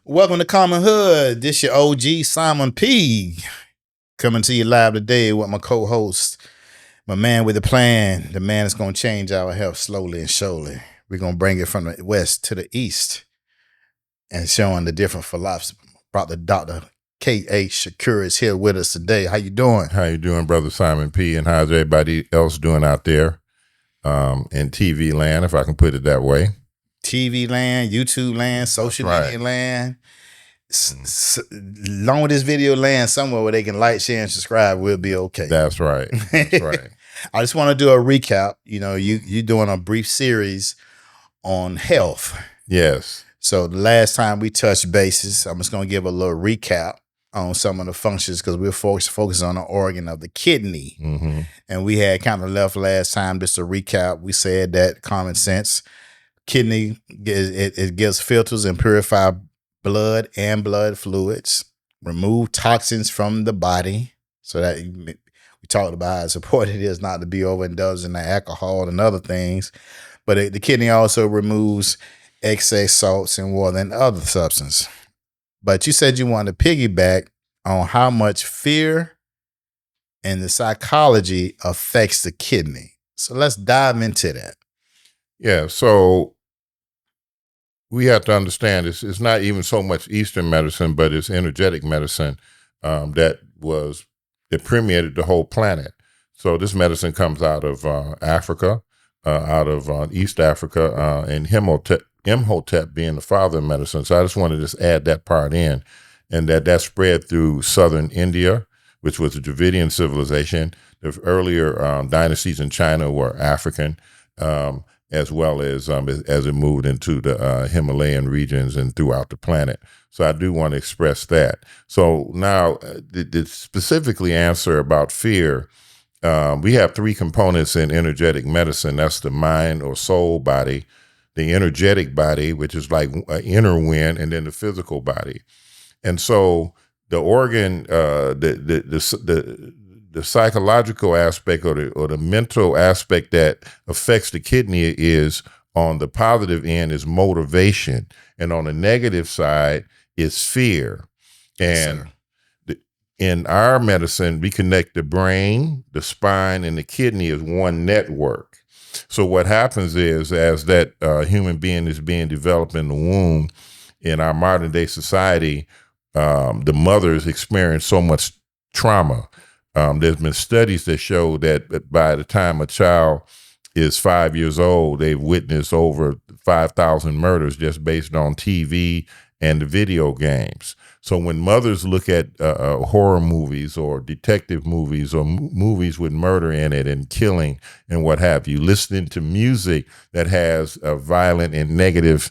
Welcome to Common Hood. This your OG Simon P. Coming to you live today with my co-host, my man with the plan, the man that's going to change our health slowly and surely. We're going to bring it from the west to the east and showing the different philosophy. Dr. K.H. Shakur is here with us today. How you doing? How you doing, Brother Simon P? And how's everybody else doing out there in TV land, if I can put it that way? TV land, YouTube land, social media land. Long with this video land somewhere where they can like, share, and subscribe, we'll be okay. That's right. That's right. I just want to do a recap. You know, you're doing a brief series on health. Yes. So the last time we touched bases, I'm just going to give a little recap on some of the functions because we're focused on the organ of the kidney. Mm-hmm. And we had kind of left last time just to recap. We said that common sense, kidney, it gives filters and purify blood and blood fluids, remove toxins from the body. So that we talked about how important it is not to be overindulged in the alcohol and other things. But the kidney also removes excess salts and water and other substances. But you said you wanted to piggyback on how much fear and the psychology affects the kidney. So let's dive into that. Yeah. So we have to understand it's not even so much Eastern medicine, but it's energetic medicine that permeated the whole planet. So this medicine comes out of Africa, out of East Africa, and Imhotep being the father of medicine. So I just wanted to just add that part in, and that spread through southern India, which was the Dravidian civilization. The earlier dynasties in China were African, as well as it moved into the Himalayan regions and throughout the planet. So I do want to express that. So now, to specifically answer about fear, we have three components in energetic medicine. That's the mind or soul body, the energetic body, which is like inner wind, and then the physical body. And so the organ, the psychological aspect or the mental aspect that affects the kidney is, on the positive end, is motivation, and on the negative side is fear. And in our medicine, we connect the brain, the spine, and the kidney as one network. So what happens is, as that human being is being developed in the womb, in our modern day society, the mothers experience so much trauma. There's been studies that show that by the time a child is 5 years old, they've witnessed over 5,000 murders just based on TV and the video games. So when mothers look at horror movies or detective movies or movies with murder in it and killing and what have you, listening to music that has violent and negative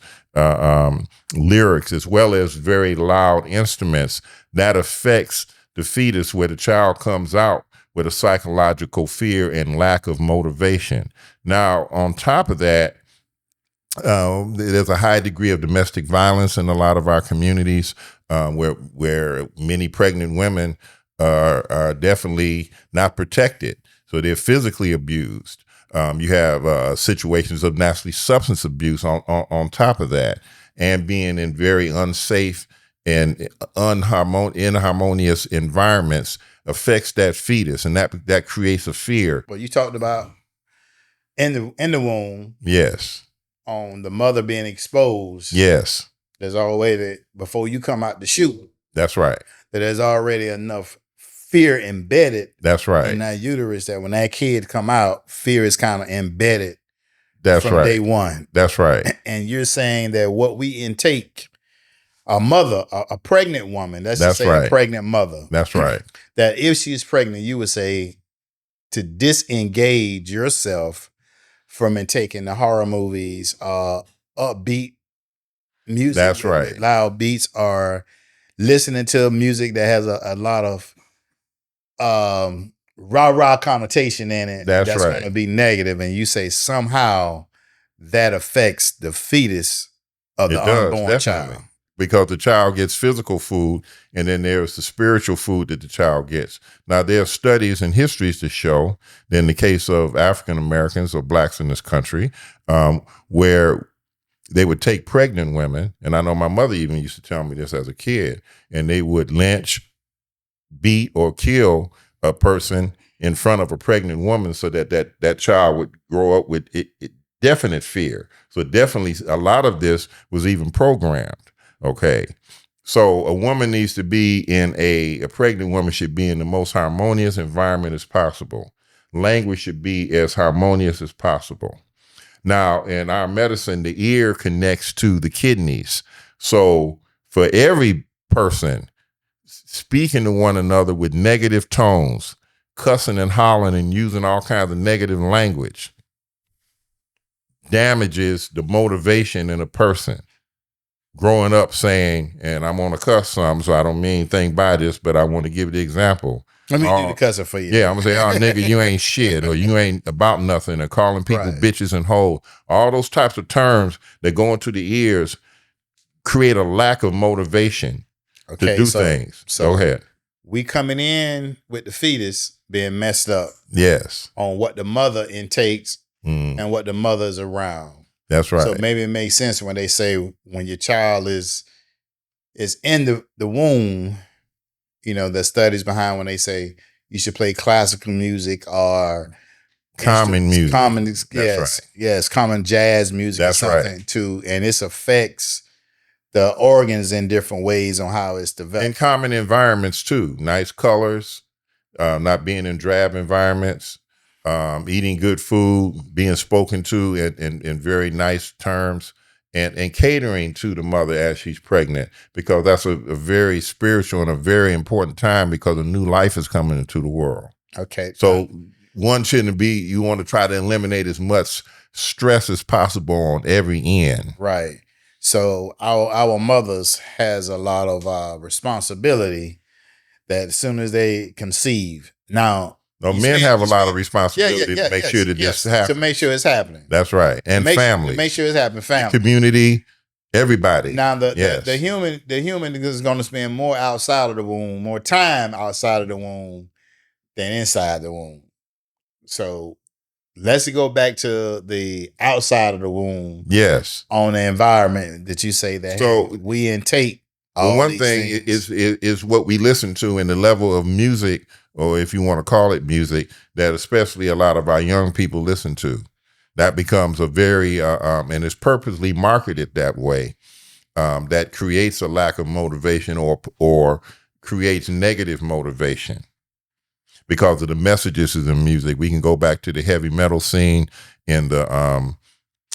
lyrics, as well as very loud instruments, that affects the fetus, where the child comes out with a psychological fear and lack of motivation. Now, on top of that, there's a high degree of domestic violence in a lot of our communities, where many pregnant women are definitely not protected. So they're physically abused. You have situations of nasty substance abuse on top of that, and being in very unsafe and inharmonious environments affects that fetus, and that creates a fear. Well, you talked about in the womb. Yes. On the mother being exposed. Yes. There's already, before you come out the chute. That's right. That there's already enough fear embedded. That's right. In that uterus, that when that kid come out, fear is kind of embedded. That's from right. Day one. That's right. And you're saying that what we intake, a mother, a pregnant woman, let's just say right. A pregnant mother. That's right. That if she's pregnant, you would say to disengage yourself from taking the horror movies, upbeat music. That's right. Loud beats, or listening to music that has a lot of rah-rah connotation in it. That's right. Going to be negative. And you say somehow that affects the fetus of the unborn child. Because the child gets physical food, and then there's the spiritual food that the child gets. Now, there are studies and histories to show that in the case of African Americans or blacks in this country, where they would take pregnant women, and I know my mother even used to tell me this as a kid, and they would lynch, beat, or kill a person in front of a pregnant woman so that child would grow up with definite fear. So definitely a lot of this was even programmed. Okay. So a woman needs to be in a pregnant woman should be in the most harmonious environment as possible. Language should be as harmonious as possible. Now, in our medicine, the ear connects to the kidneys. So for every person speaking to one another with negative tones, cussing and hollering and using all kinds of negative language, damages the motivation in a person. Growing up saying, and I'm gonna cuss some, so I don't mean anything by this, but I want to give the example. Let me do the cussing for you. Yeah, I'm gonna say, oh nigga, you ain't shit, or you ain't about nothing, or calling people bitches and hoes. All those types of terms that go into the ears create a lack of motivation to do things. So go ahead. We coming in with the fetus being messed up. Yes. On what the mother intakes and what the mother's around. That's right. So maybe it makes sense when they say when your child is in the womb, you know, the studies behind when they say you should play classical music or common music. Common jazz music. That's or something too. And this affects the organs in different ways on how it's developed. In common environments too. Nice colors, not being in drab environments. Eating good food, being spoken to in very nice terms, and catering to the mother as she's pregnant, because that's a very spiritual and a very important time because a new life is coming into the world. Okay. So one shouldn't be, you want to try to eliminate as much stress as possible on every end. Right. So our mothers has a lot of responsibility that as soon as they conceive. Now, men have a lot of responsibility to make sure that this happens. To make sure it's happening. That's right. And family. Make sure it's happening. Family. Community, everybody. Now the human is going to spend more outside of the womb, more time outside of the womb than inside the womb. So let's go back to the outside of the womb. Yes. On the environment that you say that we intake. Well, one thing is what we listen to and the level of music, or if you want to call it music, that especially a lot of our young people listen to. That becomes a very, and it's purposely marketed that way, that creates a lack of motivation or creates negative motivation because of the messages in the music. We can go back to the heavy metal scene in the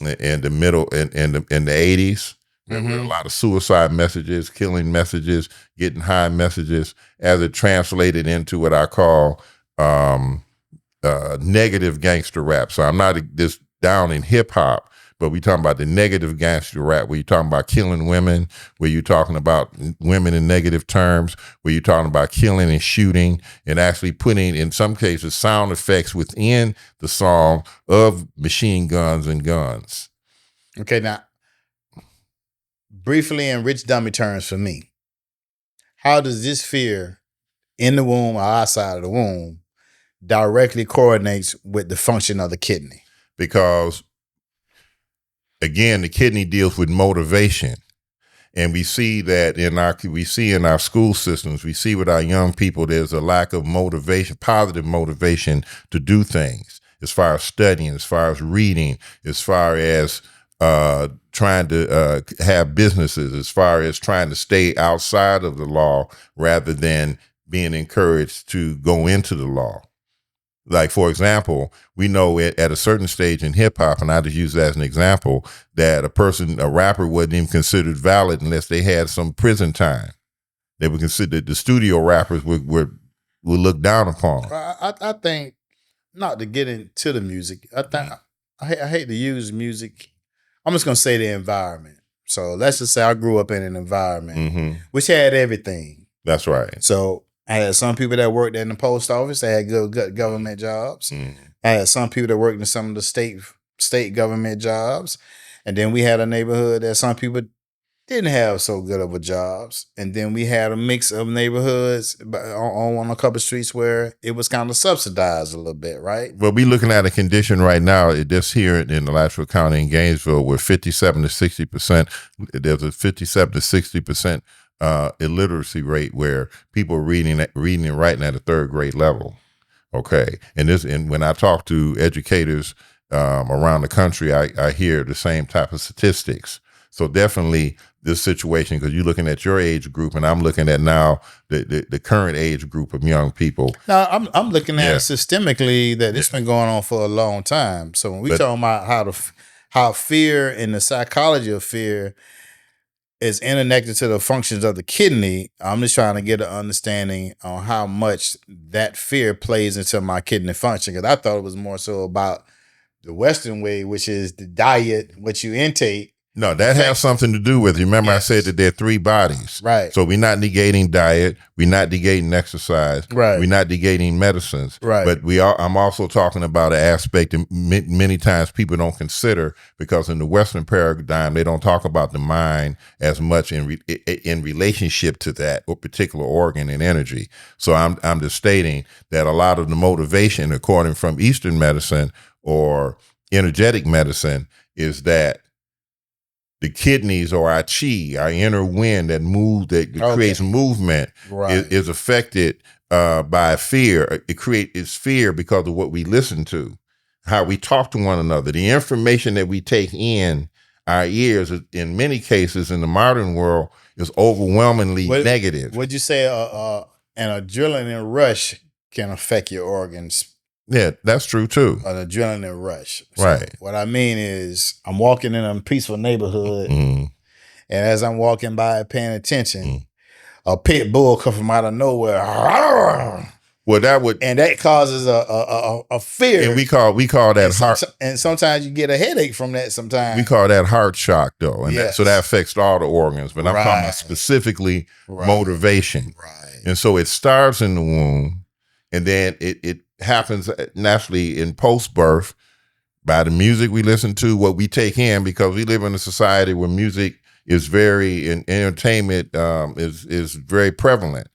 middle, in the 80s. There were a lot of suicide messages, killing messages, getting high messages, as it translated into what I call negative gangster rap. So I'm not this down in hip hop, but we talking about the negative gangster rap, where you're talking about killing women, where you're talking about women in negative terms, where you're talking about killing and shooting, and actually putting, in some cases, sound effects within the song of machine guns and guns. Okay, now, briefly in rich dummy terms for me, how does this fear in the womb or outside of the womb directly coordinates with the function of the kidney? Because, again, the kidney deals with motivation. And we see that in our school systems, we see with our young people, there's a lack of motivation, positive motivation to do things, as far as studying, as far as reading, as far as trying to have businesses, as far as trying to stay outside of the law rather than being encouraged to go into the law. Like, for example, we know at a certain stage in hip hop, and I just use that as an example, that a rapper wasn't even considered valid unless they had some prison time. They were considered, the studio rappers were looked down upon. I think, not to get into the music, I hate to use music. I'm just going to say the environment. So let's just say I grew up in an environment which had everything. That's right. So I had some people that worked in the post office. They had good government jobs. I had some people that worked in some of the state government jobs. And then we had a neighborhood that some people didn't have so good of a jobs, and then we had a mix of neighborhoods on a couple streets where it was kind of subsidized a little bit, right? Well, we looking at a condition right now, just here in Alachua County in Gainesville, where 57 to 60%, there's a 57 to 60% illiteracy rate where people are reading and writing at a third grade level. Okay, and when I talk to educators around the country, I hear the same type of statistics. So definitely this situation, because you're looking at your age group, and I'm looking at now the current age group of young people. Now I'm looking at it systemically that it's been going on for a long time. So when we talking about how fear and the psychology of fear is interconnected to the functions of the kidney, I'm just trying to get an understanding on how much that fear plays into my kidney function. Because I thought it was more so about the Western way, which is the diet, what you intake. No, that has something to do with it. Remember, I said that there are three bodies. Right. So we're not negating diet. We're not negating exercise. Right. We're not negating medicines. Right. But I'm also talking about an aspect that many times people don't consider, because in the Western paradigm, they don't talk about the mind as much in relationship to that or particular organ and energy. So I'm just stating that a lot of the motivation, according from Eastern medicine or energetic medicine, is that the kidneys, or our chi, our inner wind that creates movement, is affected by fear. It's fear because of what we listen to, how we talk to one another, the information that we take in our ears. In many cases, in the modern world, is overwhelmingly negative. Would you say an adrenaline rush can affect your organs? Yeah, that's true too. An adrenaline rush. So right. What I mean is, I'm walking in a peaceful neighborhood, and as I'm walking by, paying attention, a pit bull comes from out of nowhere. Well, that causes a fear. And we call that heart. And sometimes you get a headache from that. Sometimes we call that heart shock, though, and so that affects all the organs. But I'm talking about specifically motivation. Right. And so it starts in the womb, and then it happens naturally in post-birth by the music we listen to, what we take in, because we live in a society where music is very, and entertainment is very prevalent,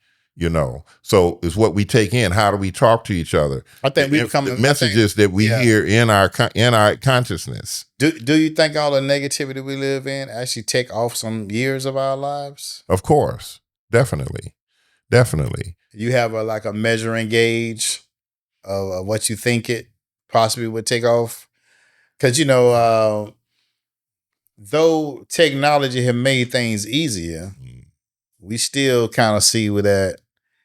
so it's what we take in. How do we talk to each other? I think the messages that we hear in our consciousness. Do you think all the negativity we live in actually take off some years of our lives? Of course, definitely. You have a measuring gauge of what you think it possibly would take off? Because, though technology have made things easier, we still kind of see with that.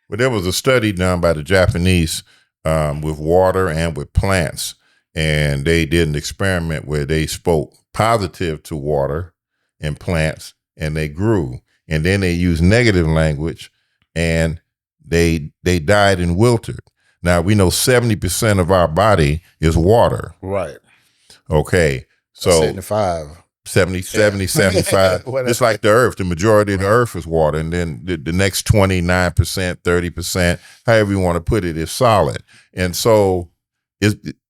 Well, there was a study done by the Japanese with water and with plants, and they did an experiment where they spoke positive to water and plants, and they grew. And then they used negative language, and they died and wilted. Now, we know 70% of our body is water. Right. Okay. So 75. 75. Just like the earth, the majority of the earth is water. And then the next 29%, 30%, however you want to put it, is solid. And so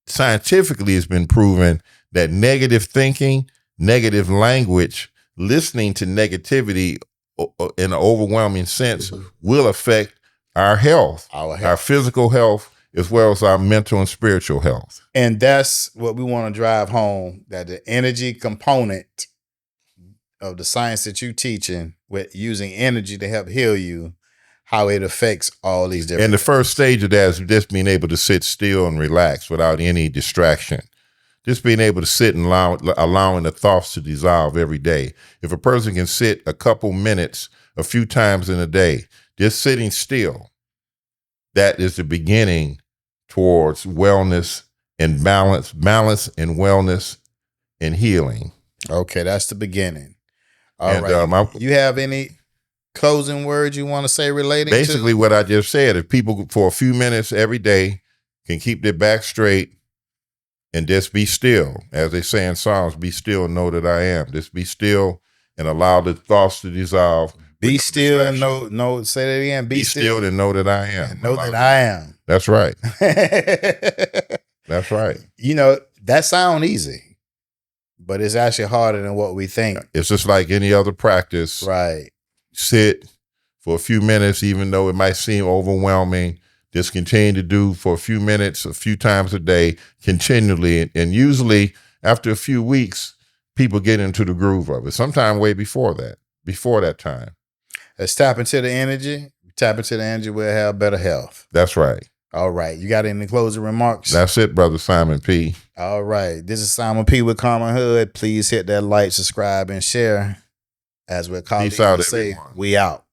scientifically, it's been proven that negative thinking, negative language, listening to negativity in an overwhelming sense will affect our health, our physical health, as well as our mental and spiritual health. And that's what we want to drive home, that the energy component of the science that you're teaching, with using energy to help heal you, how it affects all these different And the first stage of that is just being able to sit still and relax without any distraction. Just being able to sit and allowing the thoughts to dissolve every day. If a person can sit a couple minutes, a few times in a day, just sitting still, that is the beginning towards wellness and balance and wellness and healing. Okay, that's the beginning. All right. You have any closing words you want to say relating basically what I just said? If people for a few minutes every day can keep their back straight and just be still, as they say in Psalms, be still and know that I am. Just be still and allow the thoughts to dissolve. Be still and know, say that again. Be still and know that I am. And know that I am. That's right. That's right. That sounds easy. But it's actually harder than what we think. It's just like any other practice. Right. Sit for a few minutes, even though it might seem overwhelming. Just continue to do for a few minutes, a few times a day, continually. And usually after a few weeks, people get into the groove of it. Sometime way before that time. Let's tap into the energy. Tap into the energy, we'll have better health. That's right. All right. You got any closing remarks? That's it, Brother Simon P. All right. This is Simon P with Common Hood. Please hit that like, subscribe, and share. As we're calling Peace out, say, everyone. we out.